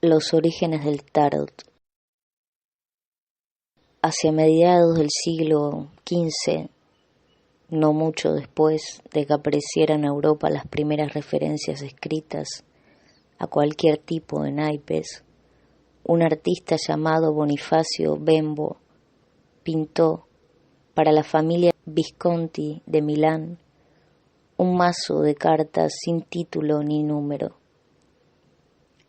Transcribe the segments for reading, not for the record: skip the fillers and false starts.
Los orígenes del tarot. Hacia mediados del siglo XV, no mucho después de que aparecieran en Europa las primeras referencias escritas a cualquier tipo de naipes, un artista llamado Bonifacio Bembo pintó para la familia Visconti de Milán un mazo de cartas sin título ni número.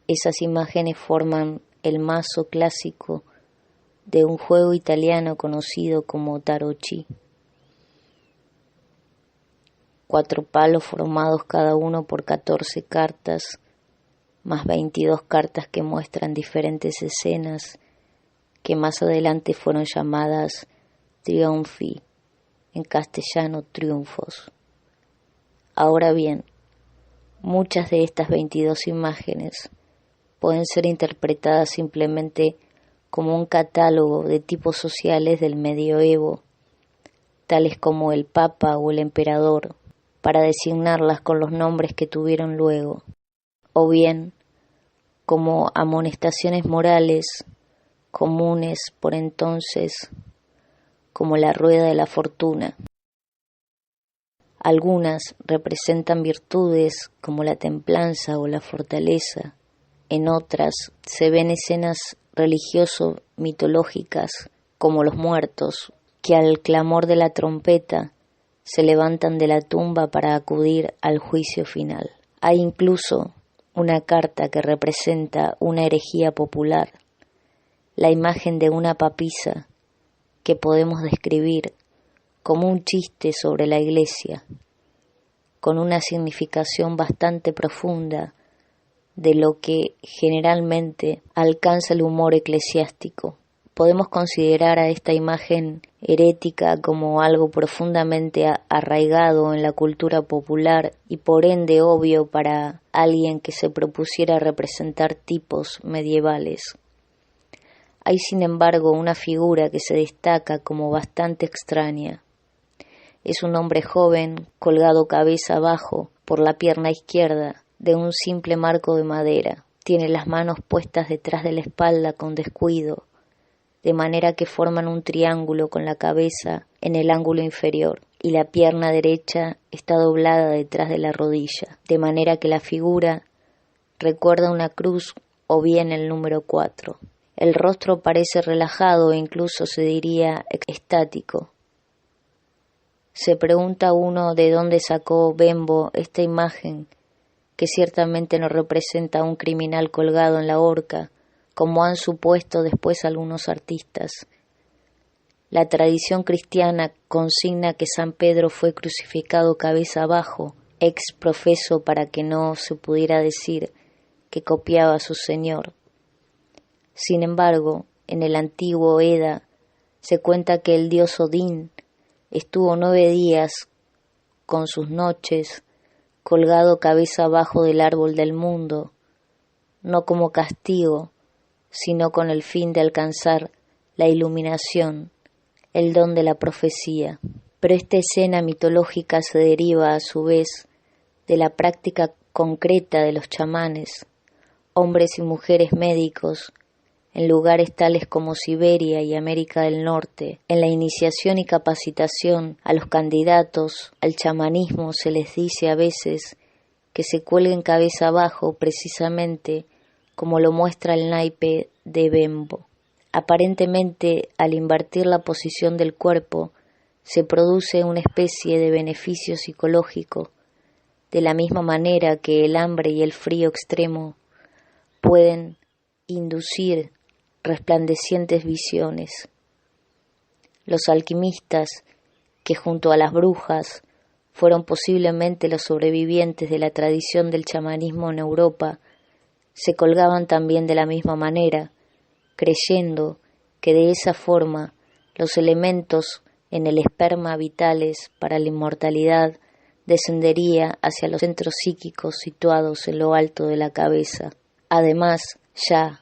Esas imágenes forman el mazo clásico de un juego italiano conocido como tarocchi. 4 palos formados cada uno por 14 cartas, más 22 cartas que muestran diferentes escenas que más adelante fueron llamadas trionfi, en castellano triunfos. Ahora bien, muchas de estas 22 imágenes pueden ser interpretadas simplemente como un catálogo de tipos sociales del medioevo, tales como el Papa o el Emperador, para designarlas con los nombres que tuvieron luego, o bien como amonestaciones morales comunes por entonces, como la rueda de la fortuna. Algunas representan virtudes como la templanza o la fortaleza. En otras se ven escenas religioso-mitológicas como los muertos, que al clamor de la trompeta se levantan de la tumba para acudir al juicio final. Hay incluso una carta que representa una herejía popular, la imagen de una papisa que podemos describir como un chiste sobre la Iglesia, con una significación bastante profunda de lo que generalmente alcanza el humor eclesiástico. Podemos considerar a esta imagen herética como algo profundamente arraigado en la cultura popular y por ende obvio para alguien que se propusiera representar tipos medievales. Hay sin embargo una figura que se destaca como bastante extraña. Es un hombre joven colgado cabeza abajo por la pierna izquierda de un simple marco de madera. Tiene las manos puestas detrás de la espalda con descuido, de manera que forman un triángulo con la cabeza en el ángulo inferior, y la pierna derecha está doblada detrás de la rodilla, de manera que la figura recuerda una cruz o bien el número 4. El rostro parece relajado e incluso se diría estático. Se pregunta uno de dónde sacó Bembo esta imagen, que ciertamente no representa a un criminal colgado en la horca, como han supuesto después algunos artistas. La tradición cristiana consigna que San Pedro fue crucificado cabeza abajo, ex profeso para que no se pudiera decir que copiaba a su Señor. Sin embargo, en el antiguo Edda se cuenta que el dios Odín estuvo 9 días con sus noches colgado cabeza abajo del árbol del mundo, no como castigo, sino con el fin de alcanzar la iluminación, el don de la profecía. Pero esta escena mitológica se deriva a su vez de la práctica concreta de los chamanes, hombres y mujeres médicos, en lugares tales como Siberia y América del Norte. En la iniciación y capacitación a los candidatos al chamanismo se les dice a veces que se cuelguen cabeza abajo precisamente como lo muestra el naipe de Bembo. Aparentemente, al invertir la posición del cuerpo, se produce una especie de beneficio psicológico, de la misma manera que el hambre y el frío extremo pueden inducir resplandecientes visiones. Los alquimistas, que junto a las brujas fueron posiblemente los sobrevivientes de la tradición del chamanismo en Europa, se colgaban también de la misma manera, creyendo que de esa forma los elementos en el esperma vitales para la inmortalidad descendería hacia los centros psíquicos situados en lo alto de la cabeza. Además, ya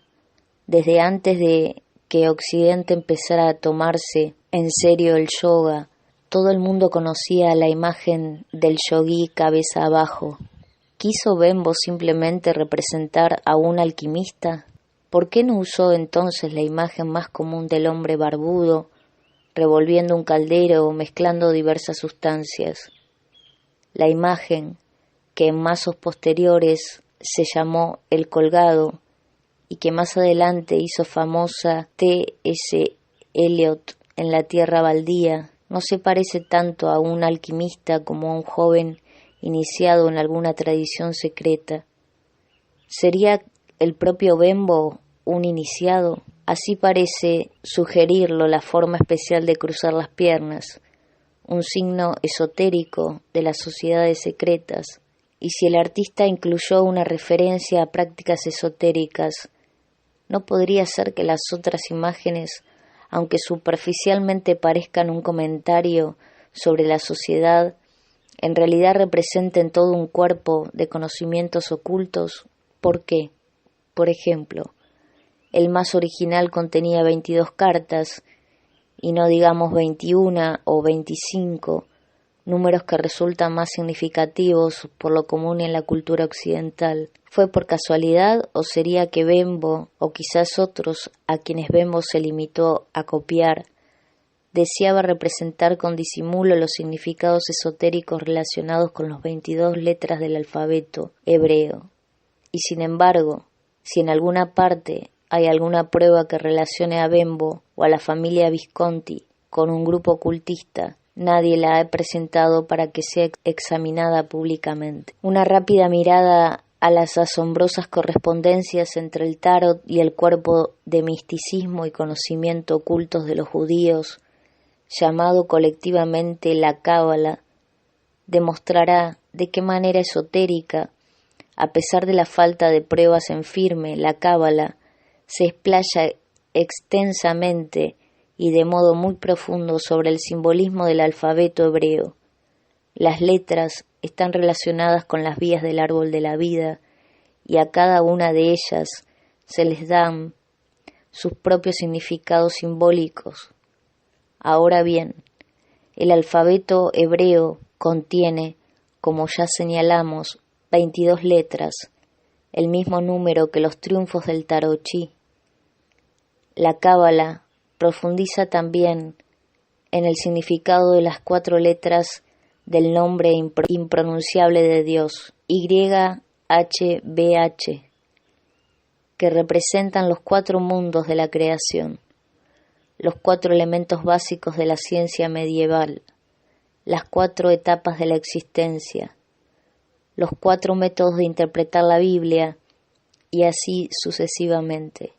desde antes de que Occidente empezara a tomarse en serio el yoga, todo el mundo conocía la imagen del yogui cabeza abajo. ¿Quiso Bembo simplemente representar a un alquimista? ¿Por qué no usó entonces la imagen más común del hombre barbudo, revolviendo un caldero o mezclando diversas sustancias? La imagen que en mazos posteriores se llamó el colgado y que más adelante hizo famosa T.S. Eliot en La tierra baldía, no se parece tanto a un alquimista como a un joven iniciado en alguna tradición secreta. ¿Sería el propio Bembo un iniciado? Así parece sugerirlo la forma especial de cruzar las piernas, un signo esotérico de las sociedades secretas. Y si el artista incluyó una referencia a prácticas esotéricas, ¿no podría ser que las otras imágenes, aunque superficialmente parezcan un comentario sobre la sociedad, en realidad representen todo un cuerpo de conocimientos ocultos? ¿Por qué? Por ejemplo, el mazo original contenía 22 cartas, y no digamos 21 o 25, números que resultan más significativos por lo común en la cultura occidental. ¿Fue por casualidad o sería que Bembo, o quizás otros a quienes Bembo se limitó a copiar, deseaba representar con disimulo los significados esotéricos relacionados con las 22 letras del alfabeto hebreo? Y sin embargo, si en alguna parte hay alguna prueba que relacione a Bembo o a la familia Visconti con un grupo ocultista, nadie la ha presentado para que sea examinada públicamente. Una rápida mirada a las asombrosas correspondencias entre el tarot y el cuerpo de misticismo y conocimiento ocultos de los judíos, llamado colectivamente la Cábala, demostrará de qué manera esotérica, a pesar de la falta de pruebas en firme, la Cábala se explaya extensamente y de modo muy profundo sobre el simbolismo del alfabeto hebreo. Las letras están relacionadas con las vías del árbol de la vida y a cada una de ellas se les dan sus propios significados simbólicos. Ahora bien, el alfabeto hebreo contiene, como ya señalamos, 22 letras, el mismo número que los triunfos del tarotí. La Cábala profundiza también en el significado de las 4 letras del nombre impronunciable de Dios, YHWH, que representan los 4 mundos de la creación, los 4 elementos básicos de la ciencia medieval, las 4 etapas de la existencia, los 4 métodos de interpretar la Biblia y así sucesivamente.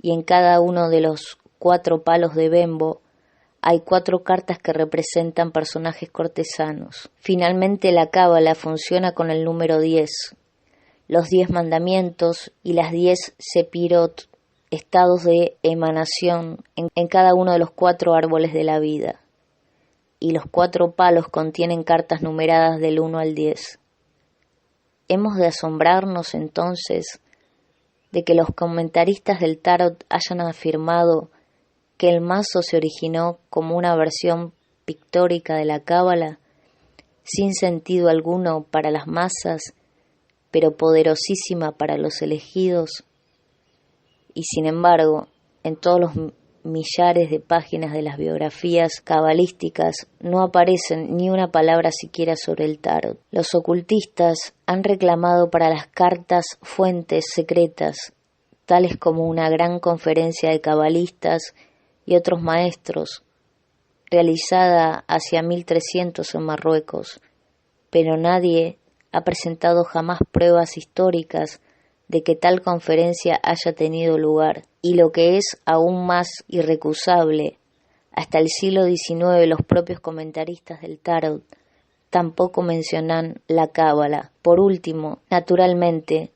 Y en cada uno de los 4 palos de Bembo hay 4 cartas que representan personajes cortesanos. Finalmente la Cábala funciona con el número 10, los 10 mandamientos y las 10 sepirot, estados de emanación en cada uno de los 4 árboles de la vida. Y los 4 palos contienen cartas numeradas del 1 al 10. Hemos de asombrarnos entonces de que los comentaristas del tarot hayan afirmado que el mazo se originó como una versión pictórica de la Cábala, sin sentido alguno para las masas, pero poderosísima para los elegidos. Y sin embargo, en todos los millares de páginas de las biografías cabalísticas no aparecen ni una palabra siquiera sobre el tarot. Los ocultistas han reclamado para las cartas fuentes secretas, tales como una gran conferencia de cabalistas y otros maestros, realizada hacia 1300 en Marruecos, pero nadie ha presentado jamás pruebas históricas de que tal conferencia haya tenido lugar, y lo que es aún más irrecusable, hasta el siglo XIX los propios comentaristas del tarot tampoco mencionan la Cábala. Por último, naturalmente,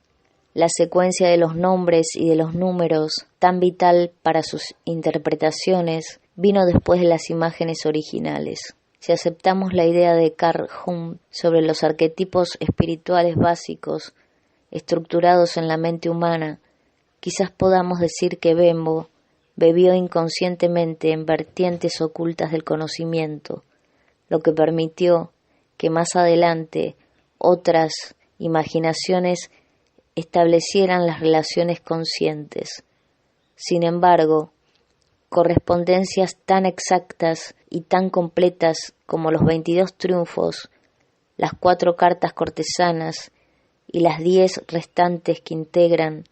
la secuencia de los nombres y de los números, tan vital para sus interpretaciones, vino después de las imágenes originales. Si aceptamos la idea de Carl Jung sobre los arquetipos espirituales básicos estructurados en la mente humana, quizás podamos decir que Bembo bebió inconscientemente en vertientes ocultas del conocimiento, lo que permitió que más adelante otras imaginaciones establecieran las relaciones conscientes. Sin embargo, correspondencias tan exactas y tan completas como los 22 triunfos, las 4 cartas cortesanas y las 10 restantes que integran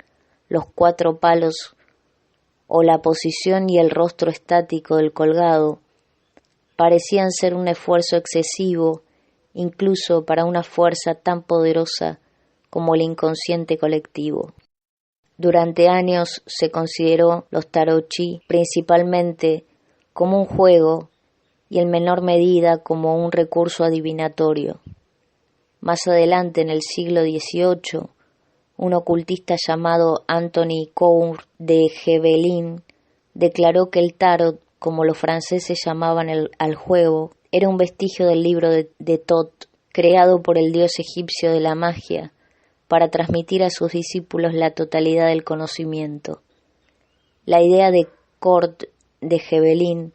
los 4 palos o la posición y el rostro estático del colgado, parecían ser un esfuerzo excesivo incluso para una fuerza tan poderosa como el inconsciente colectivo. Durante años se consideró los tarochi principalmente como un juego y en menor medida como un recurso adivinatorio. Más adelante, en el siglo XVIII, un ocultista llamado Anthony Cour de Gebelin declaró que el tarot, como los franceses llamaban al juego, era un vestigio del libro de Thoth, creado por el dios egipcio de la magia, para transmitir a sus discípulos la totalidad del conocimiento. La idea de Court de Gebelin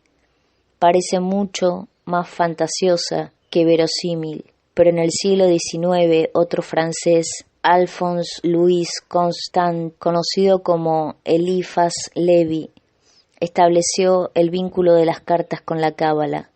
parece mucho más fantasiosa que verosímil, pero en el siglo XIX otro francés, Alphonse Louis Constant, conocido como Eliphas Lévi, estableció el vínculo de las cartas con la cábala,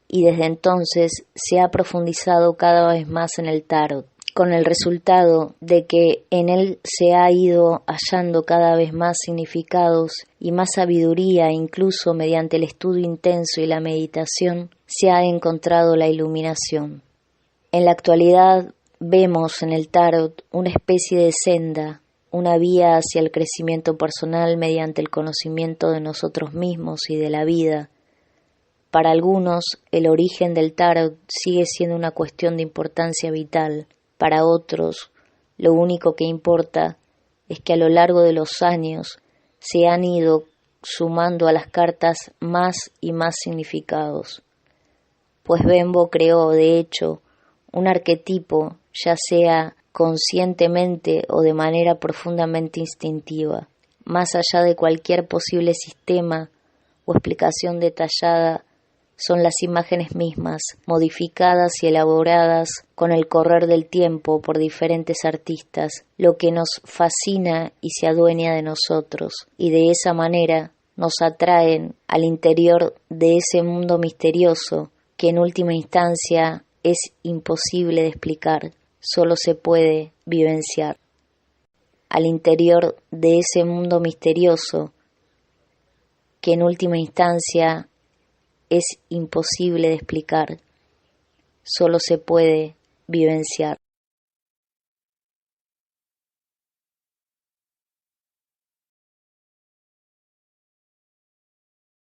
y desde entonces se ha profundizado cada vez más en el tarot, con el resultado de que en él se ha ido hallando cada vez más significados y más sabiduría, incluso mediante el estudio intenso y la meditación se ha encontrado la iluminación. En la actualidad vemos en el tarot una especie de senda, una vía hacia el crecimiento personal mediante el conocimiento de nosotros mismos y de la vida. Para algunos, el origen del tarot sigue siendo una cuestión de importancia vital. Para otros, lo único que importa es que a lo largo de los años se han ido sumando a las cartas más y más significados. Pues Bembo creó, de hecho, un arquetipo, ya sea conscientemente o de manera profundamente instintiva, más allá de cualquier posible sistema o explicación detallada. Son las imágenes mismas, modificadas y elaboradas con el correr del tiempo por diferentes artistas, lo que nos fascina y se adueña de nosotros, y de esa manera nos atraen al interior de ese mundo misterioso que en última instancia es imposible de explicar, solo se puede vivenciar. Al interior de ese mundo misterioso que en última instancia es imposible de explicar, solo se puede vivenciar.